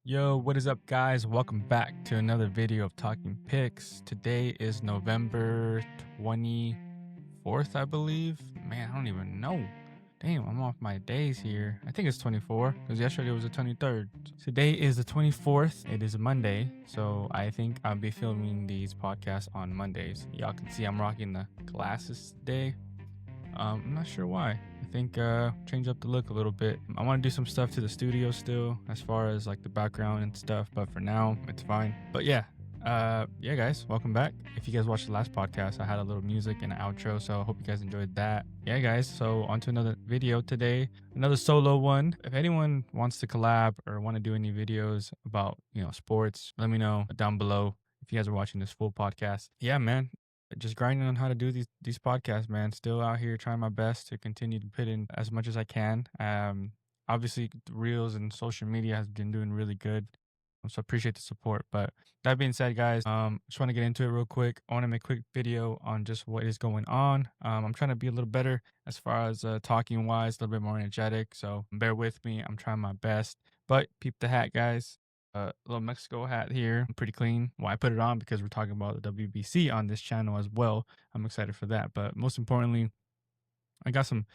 Yo, what is up, guys? Welcome back to another video of Talking Picks. Today is November 24th, I believe. Man, I don't even know. Damn, I'm off my days here. I think it's 24 because yesterday was the 23rd. Today is the 24th. It is Monday, so I think I'll be filming these podcasts on Mondays. Y'all can see I'm rocking the glasses today. I'm not sure why. I think change up the look a little bit. I want to do some stuff to the studio still, as far as like the background and stuff, but for now it's fine. But yeah, guys, welcome back. If you guys watched the last podcast, I had a little music and an outro, so I hope you guys enjoyed that. Yeah, guys, so on to another video today, another solo one. If anyone wants to collab or want to do any videos about sports, let me know down below. If you guys are watching this full podcast, yeah, man, just grinding on how to do these podcasts, man. Still out here trying my best to continue to put in as much as I can. Obviously the reels and social media has been doing really good, so appreciate the support. But that being said, guys, just want to get into it real quick. I want to make a quick video on just what is going on. I'm trying to be a little better as far as talking wise, a little bit more energetic, so bear with me. I'm trying my best. But peep the hat, guys. Little Mexico hat here, pretty clean. Well, I put it on because we're talking about the WBC on this channel as well. I'm excited for that. But most importantly, I got some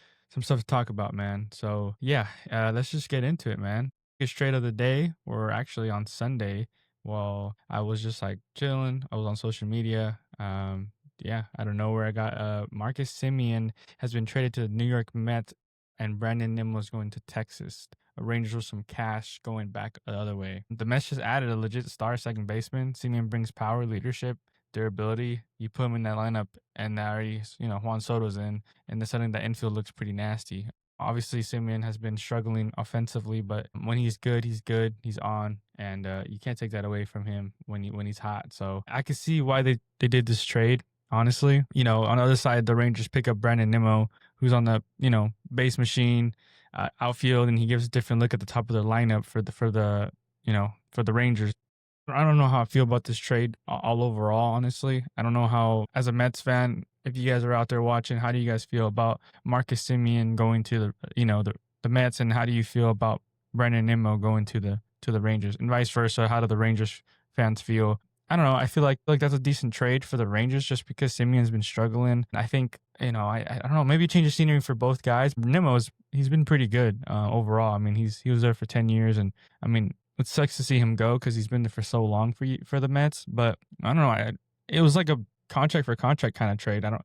stuff to talk about, man. So yeah, let's just get into it, man. Biggest trade of the day, or actually on Sunday, while I was just like chilling, I was on social media. Yeah, I don't know where I got Marcus Simeon has been traded to the New York Mets, and Brandon Nimmo is going to Texas. Rangers with some cash going back the other way. The Mets just added a legit star second baseman. Simeon brings power, leadership, durability. You put him in that lineup, and already Juan Soto's in, and suddenly the infield looks pretty nasty. Obviously, Simeon has been struggling offensively, but when he's good, he's on, and you can't take that away from him when he's hot. So I can see why they did this trade. Honestly, on the other side, the Rangers pick up Brandon Nimmo, who's on the base machine, outfield, and he gives a different look at the top of the lineup for the Rangers. I don't know how I feel about this trade all overall, honestly. I don't know how, as a Mets fan, if you guys are out there watching, how do you guys feel about Marcus Simeon going to the Mets, and how do you feel about Brandon Nimmo going to the Rangers, and vice versa? How do the Rangers fans feel? I don't know. I feel like that's a decent trade for the Rangers just because Simeon's been struggling. I think, I don't know, maybe change the scenery for both guys. He's been pretty good overall. I mean, he was there for 10 years, and I mean, it sucks to see him go because he's been there for so long for the Mets. But I don't know. It was like a contract for contract kind of trade. I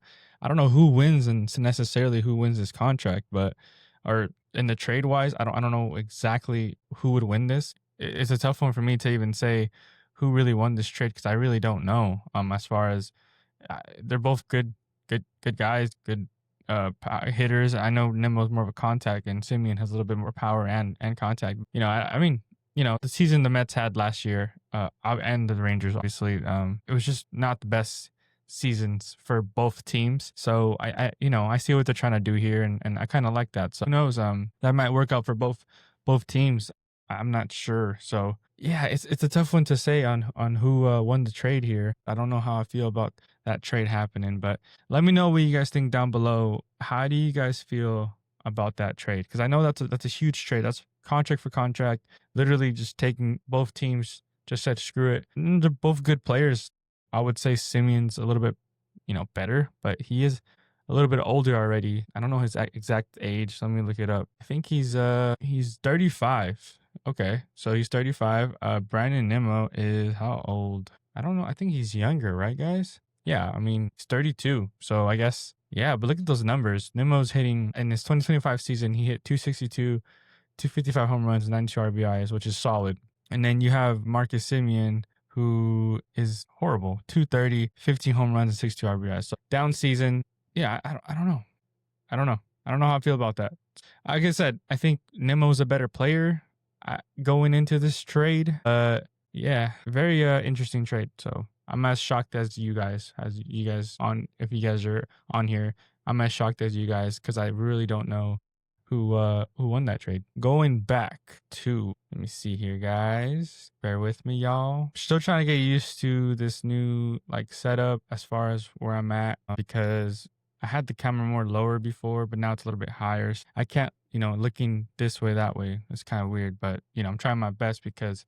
don't know who wins and necessarily who wins this contract, but or in the trade wise, I don't know exactly who would win this. It's a tough one for me to even say who really won this trade because I really don't know. As far as they're both good guys, good hitters. I know Nimmo's more of a contact, and Simeon has a little bit more power and contact. I mean, the season the Mets had last year, and the Rangers, obviously, it was just not the best seasons for both teams. So I see what they're trying to do here, and I kind of like that. So who knows? That might work out for both teams. I'm not sure. So yeah, it's a tough one to say on who won the trade here. I don't know how I feel about that trade happening, but let me know what you guys think down below. How do you guys feel about that trade? Because I know that's a huge trade. That's contract for contract. Literally just taking both teams just said screw it. And they're both good players. I would say Simeon's a little bit better, but he is a little bit older already. I don't know his exact age. So let me look it up. I think he's 35. Okay, so he's 35. Brandon Nimmo is how old? I don't know. I think he's younger, right, guys? Yeah, I mean, he's 32. So I guess, yeah, but look at those numbers. Nimmo's hitting, in his 2025 season, he hit 262, 255 home runs, 92 RBIs, which is solid. And then you have Marcus Simeon, who is horrible, 230, 15 home runs, and 62 RBIs. So down season, yeah, I don't know. I don't know how I feel about that. Like I said, I think Nimmo's a better player going into this trade. Yeah, very interesting trade. So I'm as shocked as you guys, if you guys are on here. I'm as shocked as you guys because I really don't know who won that trade. Going back to, let me see here, guys. Bear with me, y'all. Still trying to get used to this new setup as far as where I'm at, because I had the camera more lower before, but now it's a little bit higher. I can't, looking this way, that way. It's kind of weird, but I'm trying my best because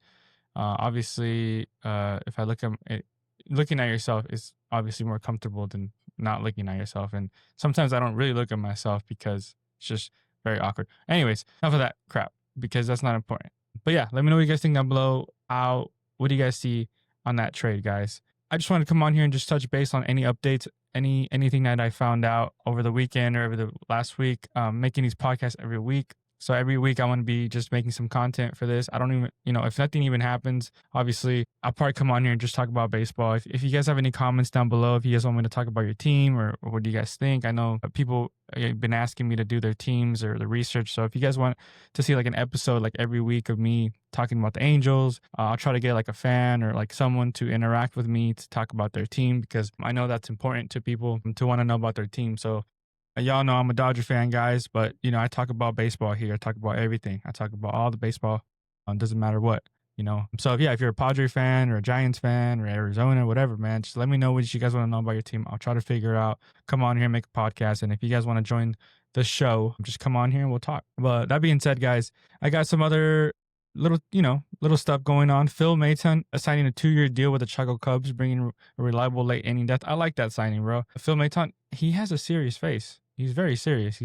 Obviously, if I look at it, looking at yourself is obviously more comfortable than not looking at yourself. And sometimes I don't really look at myself because it's just very awkward. Anyways, enough of that crap because that's not important. But yeah, let me know what you guys think down below. What do you guys see on that trade, guys? I just wanted to come on here and just touch base on any updates, anything that I found out over the weekend or over the last week. Making these podcasts every week. So every week I want to be just making some content for this. I don't even, if nothing even happens, obviously I'll probably come on here and just talk about baseball. If you guys have any comments down below, if you guys want me to talk about your team or what do you guys think? I know people have been asking me to do their teams or the research. So if you guys want to see like an episode like every week of me talking about the Angels, I'll try to get like a fan or like someone to interact with me to talk about their team because I know that's important to people to want to know about their team. So y'all know I'm a Dodger fan, guys, but I talk about baseball here. I talk about everything. I talk about all the baseball. Doesn't matter what. So yeah, if you're a Padre fan or a Giants fan or Arizona, whatever, man, just let me know what you guys want to know about your team. I'll try to figure it out. Come on here and make a podcast. And if you guys want to join the show, just come on here and we'll talk. But that being said, guys, I got some other little stuff going on. Phil Maton signing a 2-year deal with the Chicago Cubs, bringing a reliable late inning depth. I like that signing, bro. Phil Maton, he has a serious face. He's very serious.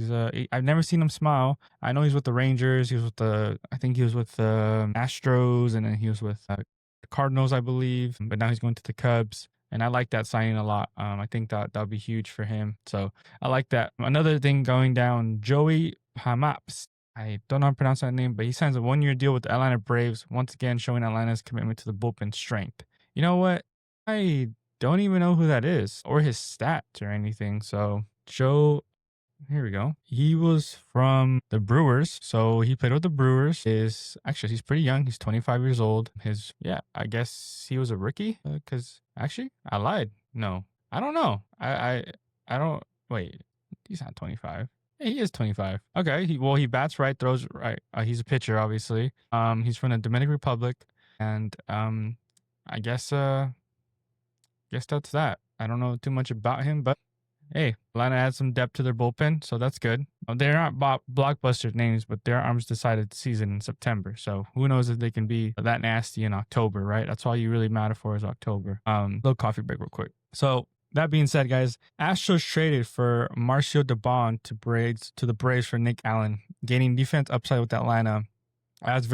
I've never seen him smile. I know he's with the Rangers. I think he was with the Astros, and then he was with the Cardinals, I believe. But now he's going to the Cubs, and I like that signing a lot. I think that'll be huge for him. So I like that. Another thing going down, Joey Pamax. I don't know how to pronounce that name, but he signs a 1-year deal with the Atlanta Braves, once again showing Atlanta's commitment to the bullpen strength. You know what? I don't even know who that is or his stats or anything. So here we go. He was from the Brewers, so he played with the Brewers. He's pretty young. He's 25 years old. I guess he was a rookie. Because actually, I lied. No, I don't know. I don't. Wait, he's not 25. Yeah, he is 25. Okay. He bats right, throws right. He's a pitcher, obviously. He's from the Dominican Republic, and I guess that's that. I don't know too much about him, but hey, Atlanta adds some depth to their bullpen, so that's good. They're not blockbuster names, but their arms decided season in September, so who knows if they can be that nasty in October, right? That's all you really matter for is October. Little coffee break real quick. So that being said, guys, Astros traded for Marcio Dubon to the Braves for Nick Allen, gaining defense upside with Atlanta, adds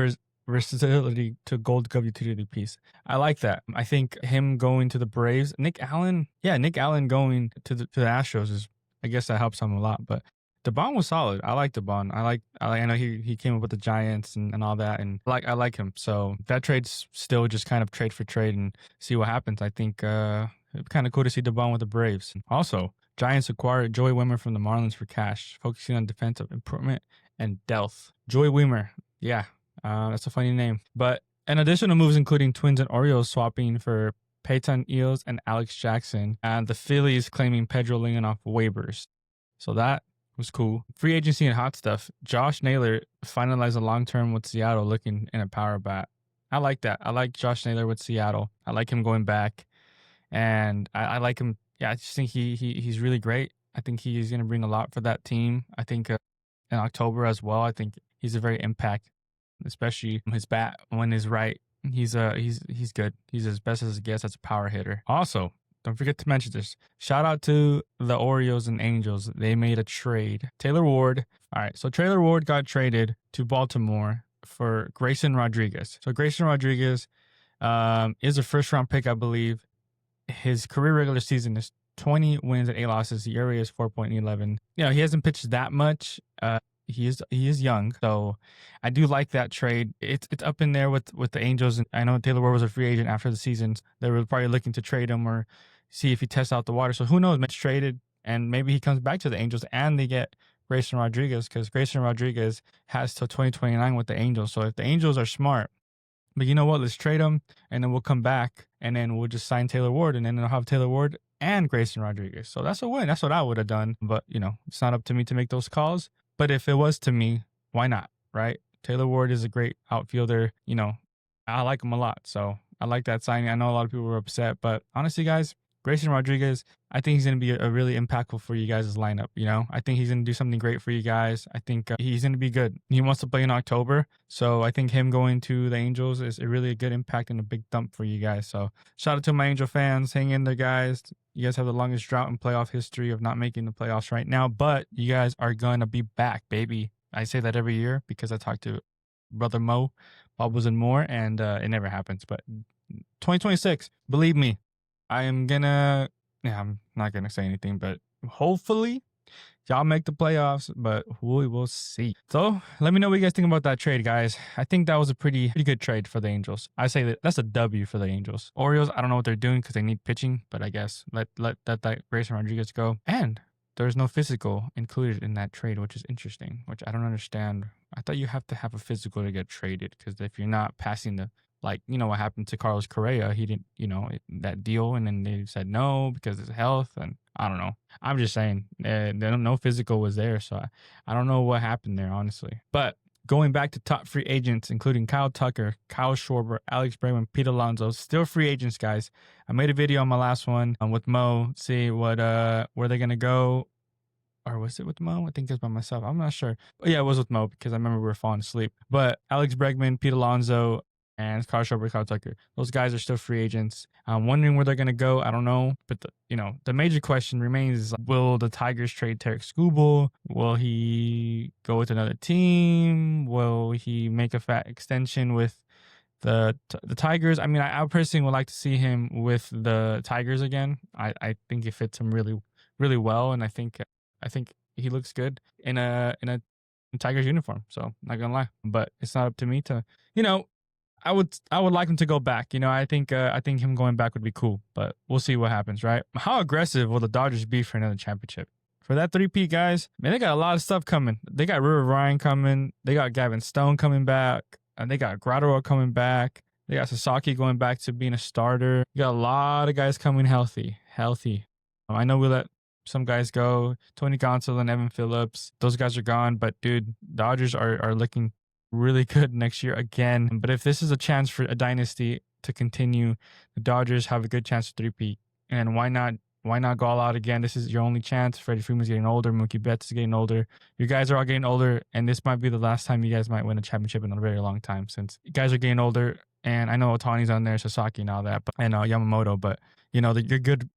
versatility to Gold Glove utility piece. I like that. I think him going to the Braves, Nick Allen going to the Astros is, I guess that helps him a lot. But DeBon was solid. I like DeBon. I know he came up with the Giants and all that, and I like him. So that trade's still just kind of trade for trade and see what happens. I think it's kind of cool to see DeBon with the Braves. Also, Giants acquired Joey Wimmer from the Marlins for cash, focusing on defensive improvement and depth. Joey Wimmer, yeah. That's a funny name. But in addition to moves including Twins and Orioles swapping for Peyton Eels and Alex Jackson, and the Phillies claiming Pedro Lincoln off waivers. So that was cool. Free agency and hot stuff. Josh Naylor finalized a long-term with Seattle looking in a power bat. I like that. I like Josh Naylor with Seattle. I like him going back. And I like him. Yeah, I just think he's really great. I think he's going to bring a lot for that team. I think in October as well, I think he's a very impact, especially his bat when he's right. He's good. He's as best as it gets as a power hitter. Also, don't forget to mention this. Shout out to the Orioles and Angels. They made a trade. Taylor Ward. All right, so Taylor Ward got traded to Baltimore for Grayson Rodriguez. So Grayson Rodriguez is a first-round pick, I believe. His career regular season is 20 wins and 8 losses. The ERA is 4.11. He hasn't pitched that much. He is young, so I do like that trade. It's up in there with the Angels, and I know Taylor Ward was a free agent after the season. They were probably looking to trade him or see if he tests out the water. So who knows? Maybe traded, and maybe he comes back to the Angels, and they get Grayson Rodriguez because Grayson Rodriguez has till 2029 with the Angels. So if the Angels are smart, but you know what? Let's trade him, and then we'll come back, and then we'll just sign Taylor Ward, and then they'll have Taylor Ward and Grayson Rodriguez. So that's a win. That's what I would have done. But it's not up to me to make those calls. But if it was to me, why not, right? Taylor Ward is a great outfielder. I like him a lot. So I like that signing. I know a lot of people were upset, but honestly, guys, Grayson Rodriguez, I think he's going to be a really impactful for you guys' lineup. You know, I think he's going to do something great for you guys. I think he's going to be good. He wants to play in October. So I think him going to the Angels is really a good impact and a big thump for you guys. So shout out to my Angel fans. Hang in there, guys. You guys have the longest drought in playoff history of not making the playoffs right now, but you guys are going to be back, baby. I say that every year because I talk to brother Mo, Bubbles and more, and it never happens. But 2026, believe me, I'm not gonna say anything, but hopefully y'all make the playoffs, but we will see. So let me know what you guys think about that trade, guys. I think that was a pretty good trade for the Angels. I say that's a W for the Angels. Orioles, I don't know what they're doing because they need pitching, but I guess let that Grayson Rodriguez go. And there's no physical included in that trade, which is interesting, which I don't understand. I thought you have to have a physical to get traded because if you're not passing the, like, you know what happened to Carlos Correa, he didn't, that deal, and then they said no because of his health, and I don't know. I'm just saying, no physical was there, so I don't know what happened there, honestly. But going back to top free agents, including Kyle Tucker, Kyle Schwarber, Alex Bregman, Pete Alonso, still free agents, guys. I made a video on my last one with Mo, see what where they're gonna go. Or was it with Mo? I think it was by myself. I'm not sure. But yeah, it was with Mo because I remember we were falling asleep. But Alex Bregman, Pete Alonso, and Kyle Schwarber, Kyle Tucker, those guys are still free agents. I'm wondering where they're going to go. I don't know. But, the major question remains, will the Tigers trade Tarek Skubal? Will he go with another team? Will he make a fat extension with the Tigers? I mean, I personally would like to see him with the Tigers again. I think it fits him really, really well. And I think he looks good in a Tigers uniform. So not gonna lie, but it's not up to me to, I would like him to go back. I think him going back would be cool, but we'll see what happens, right? How aggressive will the Dodgers be for another championship? For that 3-peat, guys, man, they got a lot of stuff coming. They got River Ryan coming. They got Gavin Stone coming back. And they got Gratterall coming back. They got Sasaki going back to being a starter. You got a lot of guys coming healthy. I know we let some guys go. Tony Gonsolin and Evan Phillips. Those guys are gone. But, dude, Dodgers are looking really good next year again. But if this is a chance for a dynasty to continue, the Dodgers have a good chance to 3-peat. And why not go all out again? This is your only chance. Freddie Freeman's getting older. Mookie Betts is getting older. You guys are all getting older. And this might be the last time you guys might win a championship in a very long time, since you guys are getting older. And I know Otani's on there, Sasaki and all that, and Yamamoto. But, you're good.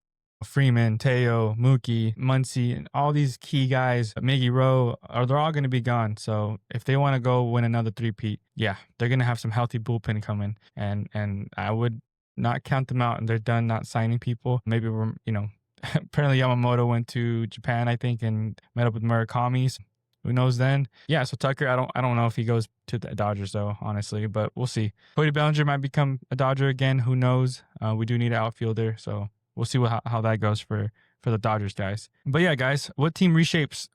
Freeman, Teo, Mookie, Muncy, and all these key guys, Miggy Rowe, they're all going to be gone. So if they want to go win another 3-peat, yeah, they're going to have some healthy bullpen coming. And I would not count them out, and they're done not signing people. Maybe apparently Yamamoto went to Japan, I think, and met up with Murakami. So who knows then? Yeah, so Tucker, I don't know if he goes to the Dodgers, though, honestly, but we'll see. Cody Bellinger might become a Dodger again. Who knows? We do need an outfielder, so we'll see how that goes for the Dodgers, guys. But yeah, guys, what team reshapes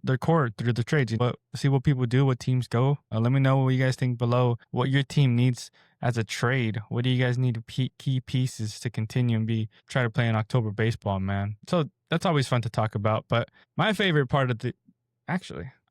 their core through the trades? See what people do, what teams go. Let me know what you guys think below, what your team needs as a trade. What do you guys need key pieces to continue and try to play in October baseball, man? So that's always fun to talk about. But my favorite part of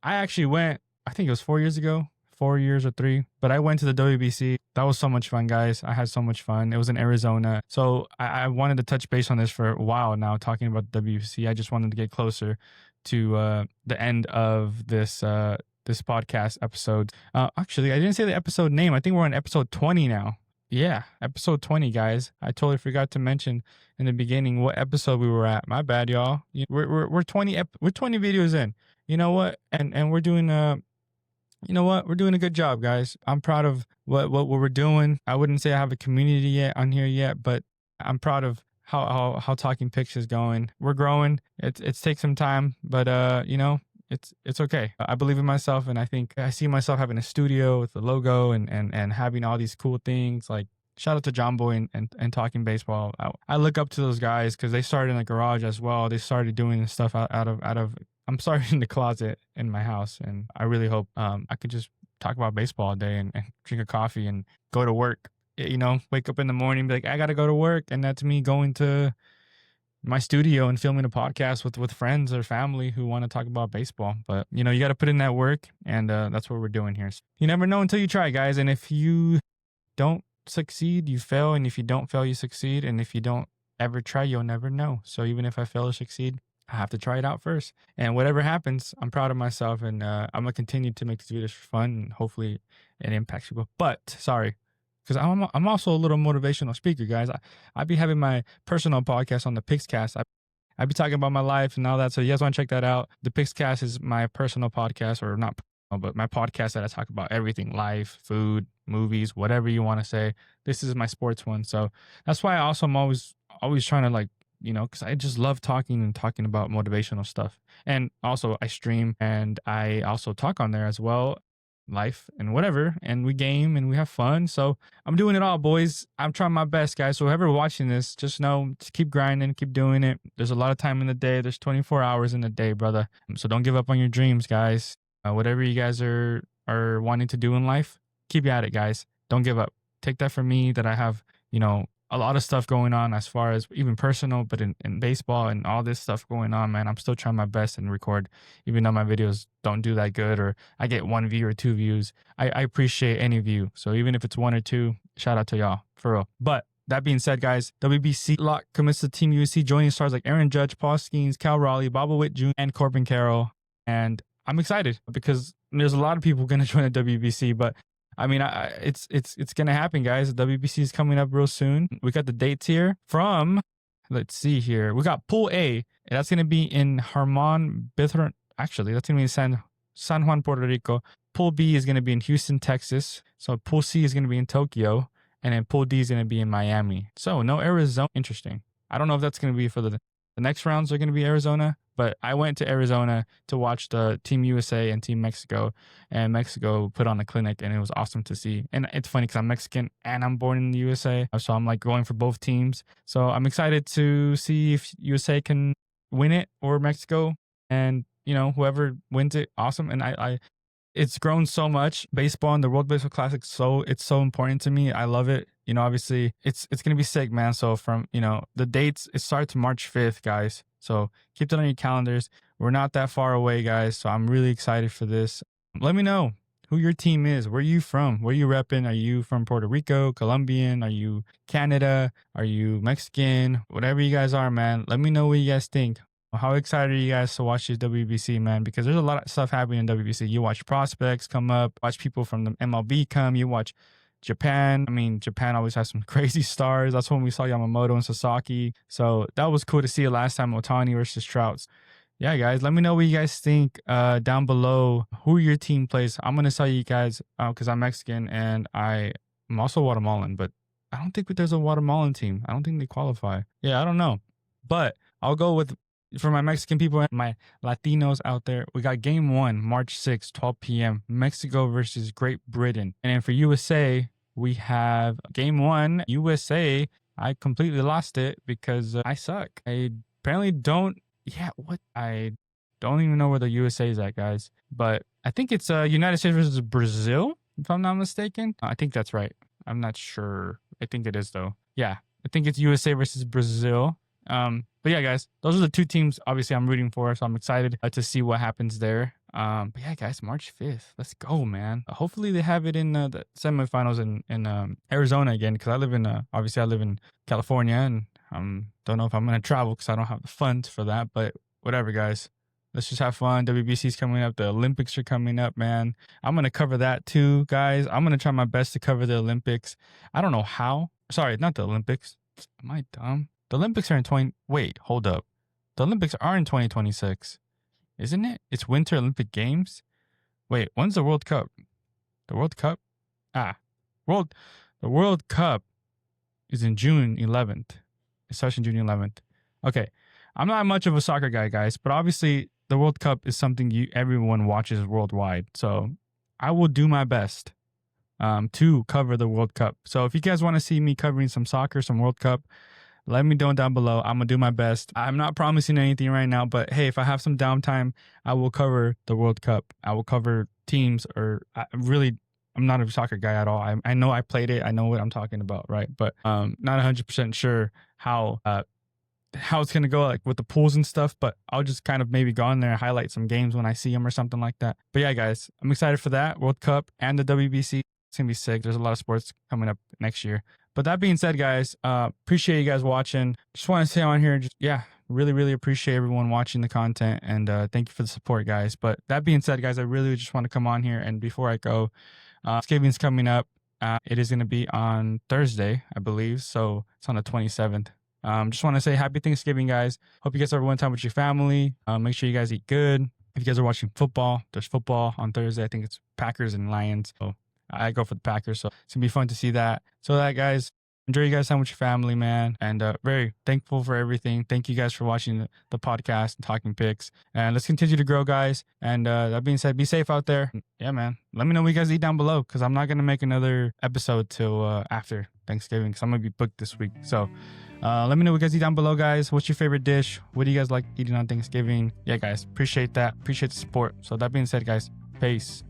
I actually went, I think it was 4 years ago. 4 years or 3, but I went to the WBC. That was so much fun, guys. I had so much fun. It was in Arizona. So I wanted to touch base on this for a while now, talking about the WBC. I just wanted to get closer to the end of this podcast episode. Actually, I didn't say the episode name. I think we're on episode 20 now. Yeah, episode 20, guys. I totally forgot to mention in the beginning what episode we were at. My bad, y'all. We're 20 videos in. You know what? And we're doing we're doing a good job, guys. I'm proud of what we're doing. I wouldn't say I have a community yet on here yet, but I'm proud of how TalkinPix is going. We're growing. It's take some time, but it's okay. I believe in myself, and I think I see myself having a studio with the logo and having all these cool things. Like, shout out to John Boy and Talking Baseball. I look up to those guys because they started in the garage as well. They started doing this stuff out of I'm sorry, in the closet in my house. And I really hope I could just talk about baseball all day and drink a coffee and go to work. Wake up in the morning and be like, I got to go to work. And that's me going to my studio and filming a podcast with friends or family who want to talk about baseball. But, you got to put in that work. And that's what we're doing here. So you never know until you try, guys. And if you don't succeed, you fail. And if you don't fail, you succeed. And if you don't ever try, you'll never know. So even if I fail or succeed, I have to try it out first. And whatever happens, I'm proud of myself, and I'm gonna continue to make these videos for fun, and hopefully it impacts people. But sorry, because I'm also a little motivational speaker, guys. I be having my personal podcast on the Pixcast. I be talking about my life and all that. So you guys want to check that out? The Pixcast is my personal podcast, or not personal, but my podcast that I talk about everything: life, food, movies, whatever you want to say. This is my sports one. So that's why I'm always trying to, like, because I just love talking about motivational stuff. And also I stream, and I also talk on there as well, life and whatever, and we game and we have fun. So I'm doing it all, boys. I'm trying my best, guys. So whoever watching this, just know to keep grinding, keep doing it. There's a lot of time in the day. There's 24 hours in the day, brother. So don't give up on your dreams, guys. Whatever you guys are wanting to do in life, keep at it, guys. Don't give up. Take that from me, that I have, a lot of stuff going on as far as even personal, but in baseball and all this stuff going on, man. I'm still trying my best and record, even though my videos don't do that good, or I get 1 view or 2 views. I appreciate any view. So even if it's 1 or 2, shout out to y'all, for real. But that being said, guys, WBC lock commits to Team USA, joining stars like Aaron Judge, Paul Skeens, Cal Raleigh, Boba Witt Jr., and Corbin Carroll. And I'm excited because there's a lot of people going to join the WBC, but I mean, it's gonna happen, guys. The WBC is coming up real soon. We got the dates here from, let's see here. We got Pool A, and that's gonna be in Harmon Bithorn. Actually, that's gonna be in San Juan, Puerto Rico. Pool B is gonna be in Houston, Texas. So Pool C is gonna be in Tokyo, and then Pool D is gonna be in Miami. So no Arizona. Interesting. I don't know if that's gonna be for the next rounds are gonna be Arizona. But I went to Arizona to watch the Team USA and Team Mexico, and Mexico put on a clinic, and it was awesome to see. And it's funny because I'm Mexican and I'm born in the USA, so I'm like going for both teams. So I'm excited to see if USA can win it or Mexico, and whoever wins it, awesome. And it's grown so much. Baseball and the World Baseball Classic, it's so important to me. I love it. Obviously it's gonna be sick, man. So from the dates, it starts March 5th, guys. So keep that on your calendars. We're not that far away, guys. So I'm really excited for this. Let me know who your team is. Where are you from? Where are you repping? Are you from Puerto Rico, Colombian? Are you Canada? Are you Mexican? Whatever you guys are, man. Let me know what you guys think. How excited are you guys to watch this WBC, man? Because there's a lot of stuff happening in WBC. You watch prospects come up, watch people from the MLB come, you watch Japan. I mean, Japan always has some crazy stars. That's when we saw Yamamoto and Sasaki. So that was cool to see it last time, Ohtani versus Trout. Yeah, guys, let me know what you guys think down below, who your team plays. I'm going to tell you guys, because I'm Mexican and I'm also Guatemalan, but I don't think there's a Guatemalan team. I don't think they qualify. Yeah, I don't know. But I'll go with, for my Mexican people and my Latinos out there, we got game 1, March 6th, 12 p.m., Mexico versus Great Britain. And then for USA, we have game 1, USA. I completely lost it because I suck. I apparently don't. Yeah, what? I don't even know where the USA is at, guys. But I think it's United States versus Brazil, if I'm not mistaken. I think that's right. I'm not sure. I think it is, though. Yeah, I think it's USA versus Brazil. But yeah, guys, those are the 2 teams obviously I'm rooting for, so I'm excited to see what happens there. But yeah, guys, March 5th, let's go, man. Hopefully they have it in the semifinals in Arizona again, because I live in California, and don't know if I'm gonna travel because I don't have the funds for that. But whatever, guys, let's just have fun. WBC's coming up, the Olympics are coming up, man. I'm gonna cover that too, guys. I'm gonna try my best to cover the Olympics. I don't know how. Sorry, not the Olympics. Am I dumb? The Olympics are wait, hold up. The Olympics are in 2026, isn't it? It's Winter Olympic Games. Wait, when's the World Cup? The World Cup? The World Cup is in June 11th. It starts in June 11th. Okay, I'm not much of a soccer guy, guys, but obviously the World Cup is something everyone watches worldwide. So I will do my best to cover the World Cup. So if you guys want to see me covering some soccer, some World Cup, let me know down below. I'm going to do my best. I'm not promising anything right now, but hey, if I have some downtime, I will cover the World Cup. I will cover teams, or I'm not a soccer guy at all. I know I played it. I know what I'm talking about, right? But not 100% sure how it's going to go, like with the pools and stuff, but I'll just kind of maybe go on there and highlight some games when I see them or something like that. But yeah, guys, I'm excited for that World Cup and the WBC. It's going to be sick. There's a lot of sports coming up next year. But that being said, guys, appreciate you guys watching. Just want to say on here, really appreciate everyone watching the content, and thank you for the support, guys. But that being said, guys, I really just want to come on here, and before I go, Thanksgiving's coming up. It is going to be on Thursday, I believe, so it's on the 27th. Just want to say happy Thanksgiving, guys. Hope you guys have one time with your family. Make sure you guys eat good. If you guys are watching football, there's football on Thursday. I think it's Packers and Lions. So I go for the Packers, so it's going to be fun to see that. So that, guys, enjoy you guys' time with your family, man. And very thankful for everything. Thank you guys for watching the podcast and Talking Picks. And let's continue to grow, guys. And that being said, be safe out there. Yeah, man. Let me know what you guys eat down below, because I'm not going to make another episode till after Thanksgiving, because I'm going to be booked this week. So let me know what you guys eat down below, guys. What's your favorite dish? What do you guys like eating on Thanksgiving? Yeah, guys. Appreciate that. Appreciate the support. So that being said, guys, peace.